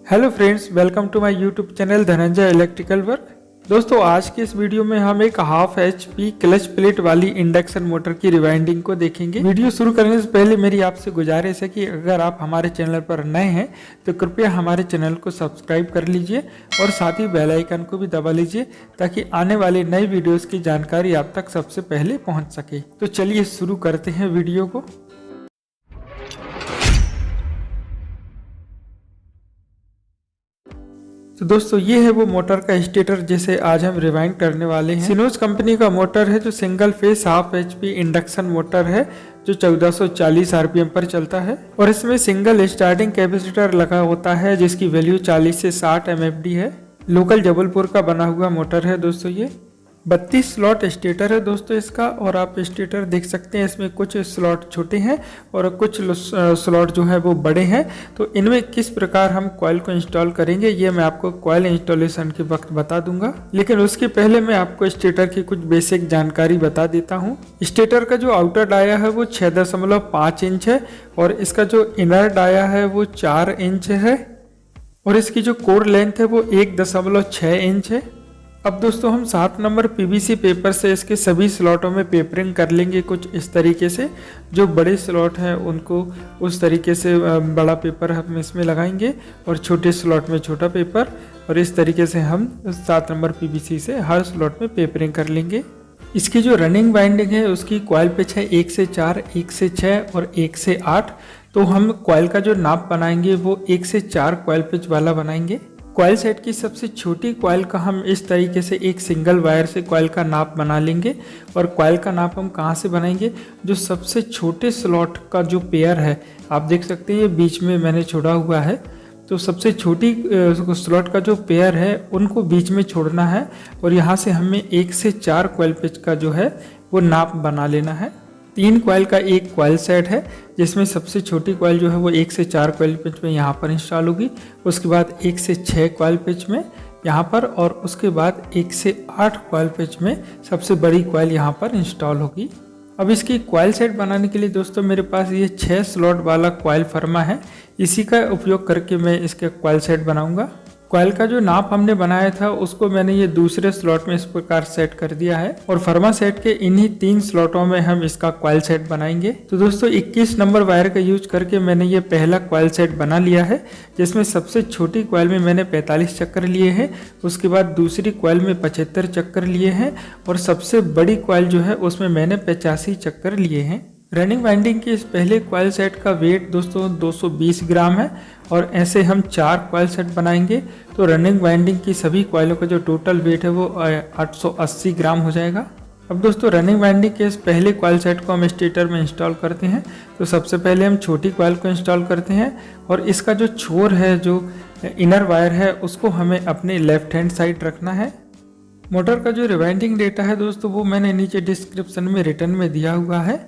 Hello friends, welcome to my YouTube channel Dhananjay electrical work. दोस्तों, आज के इस वीडियो में हम एक हाफ HP क्लच प्लेट वाली इंडक्शन मोटर की रिवाइंडिंग को देखेंगे। वीडियो शुरू करने से पहले मेरी आपसे गुजारिश है कि अगर आप हमारे चैनल पर नए हैं तो कृपया हमारे चैनल को सब्सक्राइब कर लीजिए और साथ ही बेल आइकन को भी दबा लीजिए ताकि आने वाले नए वीडियोस की जानकारी आप तक सबसे पहले पहुँच सके। तो चलिए शुरू करते हैं वीडियो को। तो दोस्तों, ये है वो मोटर का स्टेटर जिसे आज हम रिवाइंड करने वाले हैं। सिनोज कंपनी का मोटर है जो single phase half HP induction motor है जो 1440 RPM पर चलता है और इसमें सिंगल स्टार्टिंग कैपेसिटर लगा होता है जिसकी वैल्यू 40 से 60 MFD है। लोकल जबलपुर का बना हुआ मोटर है दोस्तों। ये 32 स्लॉट स्टेटर है दोस्तों इसका, और आप स्टेटर देख सकते हैं इसमें कुछ स्लॉट छोटे हैं और कुछ स्लॉट जो है वो बड़े हैं। तो इनमें किस प्रकार हम कॉइल को इंस्टॉल करेंगे ये मैं आपको कॉइल इंस्टॉलेशन के वक्त बता दूंगा, लेकिन उसके पहले मैं आपको स्टेटर की कुछ बेसिक जानकारी बता देता हूँ। स्टेटर का जो आउटर डाया है वो 6.5 इंच है और इसका जो इनर डाया है वो 4 इंच है और इसकी जो कोर लेंथ है वो 1.6 इंच है। अब दोस्तों, हम 7 नंबर PVC पेपर से इसके सभी स्लॉटों में पेपरिंग कर लेंगे कुछ इस तरीके से। जो बड़े स्लॉट हैं उनको उस तरीके से बड़ा पेपर हम इसमें लगाएंगे और छोटे स्लॉट में छोटा पेपर, और इस तरीके से हम 7 नंबर PVC से हर स्लॉट में पेपरिंग कर लेंगे। इसकी जो रनिंग वाइंडिंग है उसकी कॉइल पिच है 1 से 4, 1 से 6 और 1 से 8। तो हम कॉइल का जो नाप बनाएंगे वो 1 से 4 कॉइल पिच वाला बनाएंगे। कॉइल सेट की सबसे छोटी कॉइल का हम इस तरीके से एक सिंगल वायर से कॉइल का नाप बना लेंगे। और कॉइल का नाप हम कहाँ से बनाएंगे, जो सबसे छोटे स्लॉट का जो पेयर है आप देख सकते हैं ये बीच में मैंने छोड़ा हुआ है। तो सबसे छोटी स्लॉट का जो पेयर है उनको बीच में छोड़ना है और यहाँ से हमें 1 से 4 कॉइल पिच का जो है वो नाप बना लेना है। 3 कॉइल का एक कॉइल सेट है जिसमें सबसे छोटी कॉइल जो है वो 1 से 4 कॉइल पिच में यहाँ पर इंस्टॉल होगी, उसके बाद 1 से 6 कॉइल पिच में यहाँ पर, और उसके बाद 1 से 8 कॉइल पिच में सबसे बड़ी कॉइल यहाँ पर इंस्टॉल होगी। अब इसकी कॉइल सेट बनाने के लिए दोस्तों मेरे पास ये 6 स्लॉट वाला कॉइल फर्मा है, इसी का उपयोग करके मैं इसके कॉइल सेट बनाऊंगा। कॉइल का जो नाप हमने बनाया था उसको मैंने ये दूसरे स्लॉट में इस प्रकार सेट कर दिया है और फर्मा सेट के इन्हीं 3 स्लॉटों में हम इसका कॉइल सेट बनाएंगे। तो दोस्तों 21 नंबर वायर का यूज करके मैंने ये पहला कॉइल सेट बना लिया है, जिसमें सबसे छोटी कॉइल में मैंने 45 चक्कर लिए हैं, उसके बाद दूसरी कॉइल में 75 चक्कर लिए हैं और सबसे बड़ी कॉइल जो है उसमें मैंने 85 चक्कर लिए हैं। रनिंग वाइंडिंग के इस पहले कॉइल सेट का वेट दोस्तों 220 ग्राम है और ऐसे हम 4 कॉइल सेट बनाएंगे तो रनिंग वाइंडिंग की सभी कॉइलों का जो टोटल वेट है वो 880 ग्राम हो जाएगा। अब दोस्तों, रनिंग वाइंडिंग के इस पहले कॉइल सेट को हम स्टेटर में इंस्टॉल करते हैं। तो सबसे पहले हम छोटी कॉइल को इंस्टॉल करते हैं और इसका जो छोर है, जो इनर वायर है, उसको हमें अपने लेफ्ट हैंड साइड रखना है। मोटर का जो रिवाइंडिंग डेटा है दोस्तों वो मैंने नीचे डिस्क्रिप्शन में रिटर्न में दिया हुआ है।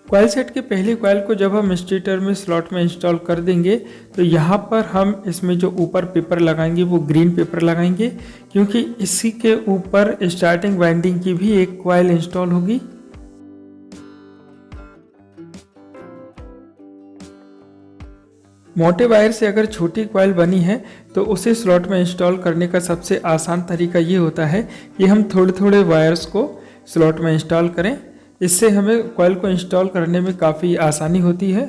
कॉइल सेट के पहली कॉइल को जब हम स्टेटर में स्लॉट में इंस्टॉल कर देंगे तो यहाँ पर हम इसमें जो ऊपर पेपर लगाएंगे वो ग्रीन पेपर लगाएंगे, क्योंकि इसी के ऊपर स्टार्टिंग वाइंडिंग की भी एक कॉइल इंस्टॉल होगी। मोटे वायर से अगर छोटी कॉइल बनी है तो उसे स्लॉट में इंस्टॉल करने का सबसे आसान तरीका ये होता है कि हम थोड़े थोड़े वायर्स को स्लॉट में इंस्टॉल करें। इससे हमें कॉइल को इंस्टॉल करने में काफ़ी आसानी होती है।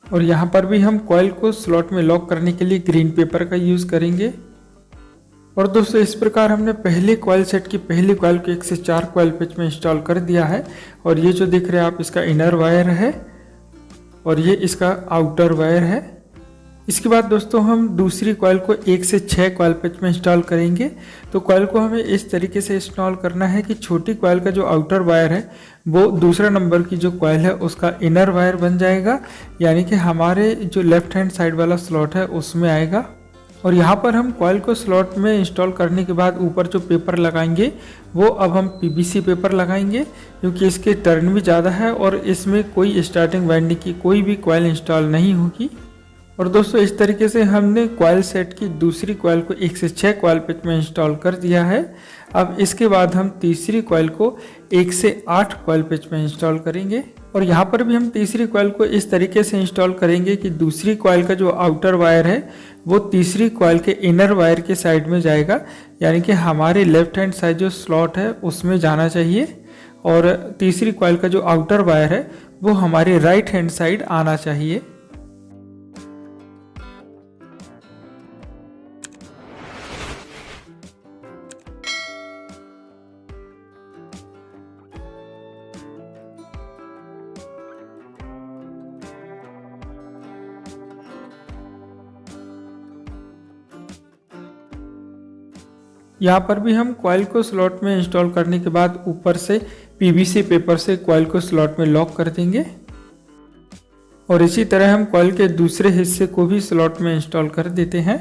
और यहाँ पर भी हम कॉइल को स्लॉट में लॉक करने के लिए ग्रीन पेपर का यूज़ करेंगे। और दोस्तों, इस प्रकार हमने पहले कॉइल सेट की पहली कॉइल को 1 से 4 कॉइल पिच में इंस्टॉल कर दिया है। और ये जो दिख रहे हैं आप, इसका इनर वायर है और ये इसका आउटर वायर है। इसके बाद दोस्तों हम दूसरी कॉइल को 1 से 6 कॉइल पिच में इंस्टॉल करेंगे। तो कॉइल को हमें इस तरीके से इंस्टॉल करना है कि छोटी कॉइल का जो आउटर वायर है वो दूसरा नंबर की जो कॉइल है उसका इनर वायर बन जाएगा, यानी कि हमारे जो लेफ्ट हैंड साइड वाला स्लॉट है उसमें आएगा। और यहाँ पर हम कॉइल को स्लॉट में इंस्टॉल करने के बाद ऊपर जो पेपर लगाएंगे वो अब हम PVC पेपर लगाएंगे, क्योंकि इसके टर्न भी ज़्यादा है और इसमें कोई स्टार्टिंग वाइंडिंग की कोई भी कॉइल इंस्टॉल नहीं होगी। और दोस्तों इस तरीके से हमने कॉइल सेट की दूसरी कॉइल को 1 से 6 कॉइल पिच में इंस्टॉल कर दिया है। अब इसके बाद हम तीसरी कॉइल को 1 से 8 कॉइल पिच में इंस्टॉल करेंगे और यहाँ पर भी हम तीसरी कॉइल को इस तरीके से इंस्टॉल करेंगे कि दूसरी कॉइल का जो आउटर वायर है वो तीसरी कॉइल के इनर वायर के साइड में जाएगा, यानी कि हमारे लेफ्ट हैंड साइड जो स्लॉट है उसमें जाना चाहिए और तीसरी कॉइल का जो आउटर वायर है वो हमारे राइट हैंड साइड आना चाहिए। यहाँ पर भी हम कॉइल को स्लॉट में इंस्टॉल करने के बाद ऊपर से पीवीसी पेपर से कॉइल को स्लॉट में लॉक कर देंगे और इसी तरह हम कॉइल के दूसरे हिस्से को भी स्लॉट में इंस्टॉल कर देते हैं।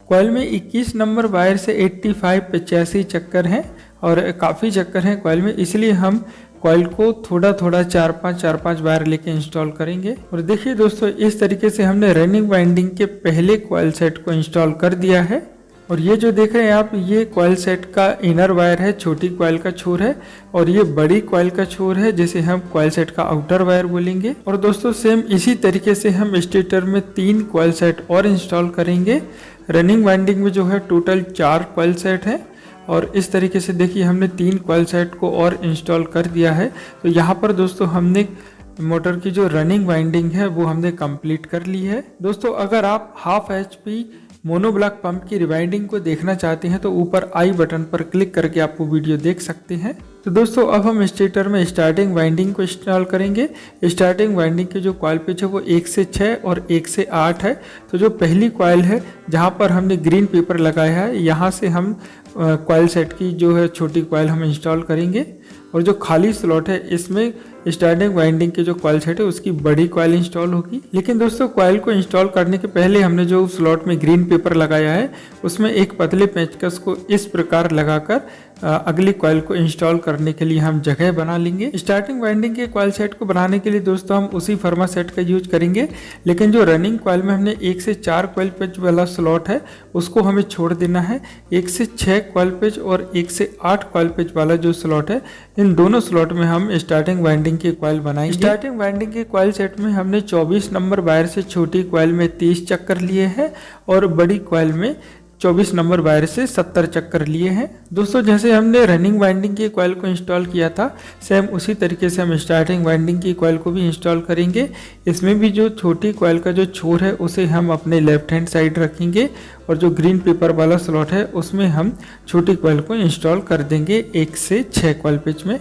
कॉइल में 21 नंबर वायर से 85 चक्कर हैं और काफ़ी चक्कर हैं कॉइल में, इसलिए हम कॉइल को थोड़ा थोड़ा 4-5 वायर लेके इंस्टॉल करेंगे। और देखिए दोस्तों, इस तरीके से हमने रनिंग वाइंडिंग के पहले कॉइल सेट को इंस्टॉल कर दिया है और ये जो देख रहे हैं आप, ये कॉइल सेट का इनर वायर है, छोटी कॉइल का छोर है और ये बड़ी कॉइल का छोर है जिसे हम कॉइल सेट का आउटर वायर बोलेंगे। और दोस्तों सेम इसी तरीके से हम स्टेटर में 3 कॉइल सेट और इंस्टॉल करेंगे। रनिंग वाइंडिंग में जो है टोटल 4 कॉइल सेट है और इस तरीके से देखिए हमने 3 कॉइल सेट को और इंस्टॉल कर दिया है। तो यहाँ पर दोस्तों हमने मोटर की जो रनिंग वाइंडिंग है वो हमने कंप्लीट कर ली है। दोस्तों अगर आप 1/2 HP मोनोब्लॉक पंप की रिवाइंडिंग को देखना चाहते हैं तो ऊपर आई बटन पर क्लिक करके आप वो वीडियो देख सकते हैं। तो दोस्तों अब हम स्टेटर में स्टार्टिंग वाइंडिंग को इंस्टॉल करेंगे। स्टार्टिंग वाइंडिंग की जो कॉइल पिच है वो 1 से 6 और 1 से 8 है। तो जो पहली कॉइल है जहाँ पर हमने ग्रीन पेपर लगाया है, यहाँ से हम कॉइल सेट की जो है छोटी कॉइल हम इंस्टॉल करेंगे और जो खाली स्लॉट है इसमें स्टार्टिंग वाइंडिंग के जो कॉइल सेट है उसकी बड़ी कॉइल इंस्टॉल होगी। लेकिन दोस्तों कॉइल को इंस्टॉल करने के पहले हमने जो स्लॉट में ग्रीन पेपर लगाया है उसमें एक पतले पेचकस को इस प्रकार लगाकर अगली कॉइल को इंस्टॉल करने के लिए हम जगह बना लेंगे। स्टार्टिंग वाइंडिंग के कॉइल सेट को बनाने के लिए दोस्तों हम उसी फर्मा सेट का यूज करेंगे, लेकिन जो रनिंग कॉइल में हमने 1 से 4 कॉइल पेच वाला स्लॉट है उसको हमें छोड़ देना है। 1 से 6 कॉइल पेच और 1 से 8 कॉइल पेच वाला जो स्लॉट है, इन दोनों स्लॉट में हम स्टार्टिंग वाइंडिंग की कॉइल बनाएंगे। स्टार्टिंग वाइंडिंग के कॉइल सेट में हमने 24 नंबर वायर से छोटी कॉइल में 30 चक्कर लिए हैं और बड़ी कॉइल में 24 नंबर वायर से 70 चक्कर लिए हैं। दोस्तों जैसे हमने रनिंग वाइंडिंग की कॉइल को इंस्टॉल किया था, सेम उसी तरीके से हम स्टार्टिंग वाइंडिंग की कॉइल को भी इंस्टॉल करेंगे। इसमें भी जो छोटी कॉइल का जो छोर है उसे हम अपने लेफ्ट हैंड साइड रखेंगे और जो ग्रीन पेपर वाला स्लॉट है उसमें हम छोटी कॉइल को इंस्टॉल कर देंगे 1 से 6 कॉइल पिच में।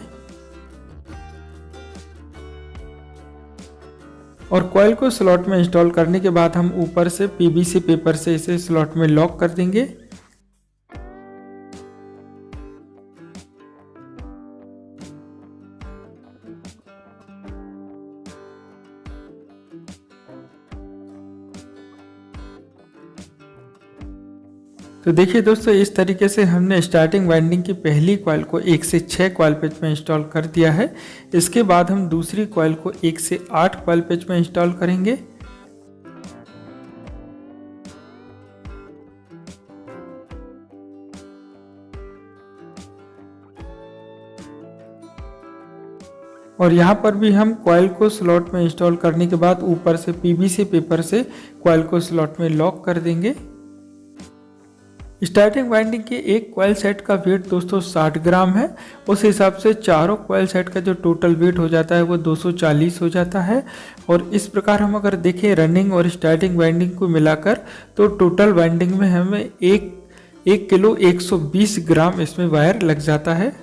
और कॉइल को स्लॉट में इंस्टॉल करने के बाद हम ऊपर से पीवीसी पेपर से इसे स्लॉट में लॉक कर देंगे। तो देखिए दोस्तों, इस तरीके से हमने स्टार्टिंग वाइंडिंग की पहली कॉइल को 1 से 6 कॉइल पेच में इंस्टॉल कर दिया है। इसके बाद हम दूसरी कॉइल को 1 से 8 कॉइल पेच में इंस्टॉल करेंगे। और यहाँ पर भी हम कॉइल को स्लॉट में इंस्टॉल करने के बाद ऊपर से पीवीसी पेपर से कॉइल को स्लॉट में लॉक कर देंगे। स्टार्टिंग वाइंडिंग के एक कॉइल सेट का वेट दोस्तों 60 ग्राम है। उस हिसाब से चारों कॉइल सेट का जो टोटल वेट हो जाता है वो 240 हो जाता है। और इस प्रकार हम अगर देखें रनिंग और स्टार्टिंग वाइंडिंग को मिलाकर तो टोटल वाइंडिंग में हमें 1 किलो 120 ग्राम इसमें वायर लग जाता है।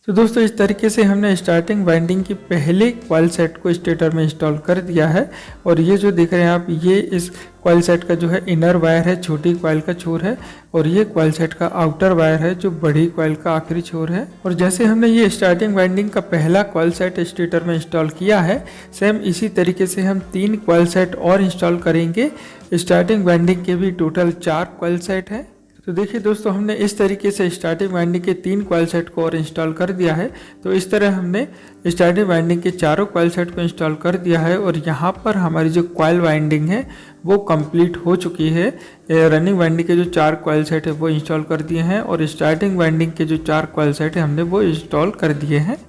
तो दोस्तों इस तरीके से हमने स्टार्टिंग वाइंडिंग की पहले कॉइल सेट को स्टेटर में इंस्टॉल कर दिया है। और ये जो देख रहे हैं आप, ये इस कॉइल सेट का जो है इनर वायर है, छोटी कॉइल का छोर है, और ये कॉइल सेट का आउटर वायर है जो बड़ी कॉइल का आखिरी छोर है। और जैसे हमने ये स्टार्टिंग वाइंडिंग का पहला कॉइल सेट स्टेटर में इंस्टॉल किया है, सेम इसी तरीके से हम 3 कॉइल सेट और इंस्टॉल करेंगे। स्टार्टिंग वाइंडिंग के भी टोटल 4 कॉइल सेट है। तो देखिए दोस्तों, हमने इस तरीके से स्टार्टिंग वाइंडिंग के 3 कॉइल सेट को और इंस्टॉल कर दिया है। तो इस तरह हमने स्टार्टिंग वाइंडिंग के चारों कॉइल सेट को इंस्टॉल कर दिया है और यहाँ पर हमारी जो कॉइल वाइंडिंग है वो कंप्लीट हो चुकी है। रनिंग वाइंडिंग के जो 4 कॉइल सेट है वो इंस्टॉल कर दिए हैं और स्टार्टिंग वाइंडिंग के जो 4 कॉइल सेट है हमने वो इंस्टॉल कर दिए हैं।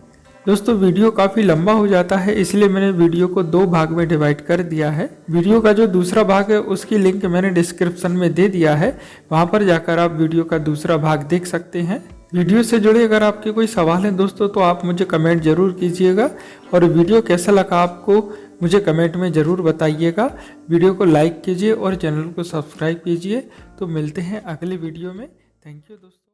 दोस्तों वीडियो काफ़ी लंबा हो जाता है, इसलिए मैंने वीडियो को 2 भाग में डिवाइड कर दिया है। वीडियो का जो दूसरा भाग है उसकी लिंक मैंने डिस्क्रिप्शन में दे दिया है, वहां पर जाकर आप वीडियो का दूसरा भाग देख सकते हैं। वीडियो से जुड़े अगर आपके कोई सवाल हैं दोस्तों तो आप मुझे कमेंट जरूर कीजिएगा और वीडियो कैसा लगा आपको मुझे कमेंट में ज़रूर बताइएगा। वीडियो को लाइक कीजिए और चैनल को सब्सक्राइब कीजिए। तो मिलते हैं अगले वीडियो में। थैंक यू दोस्तों।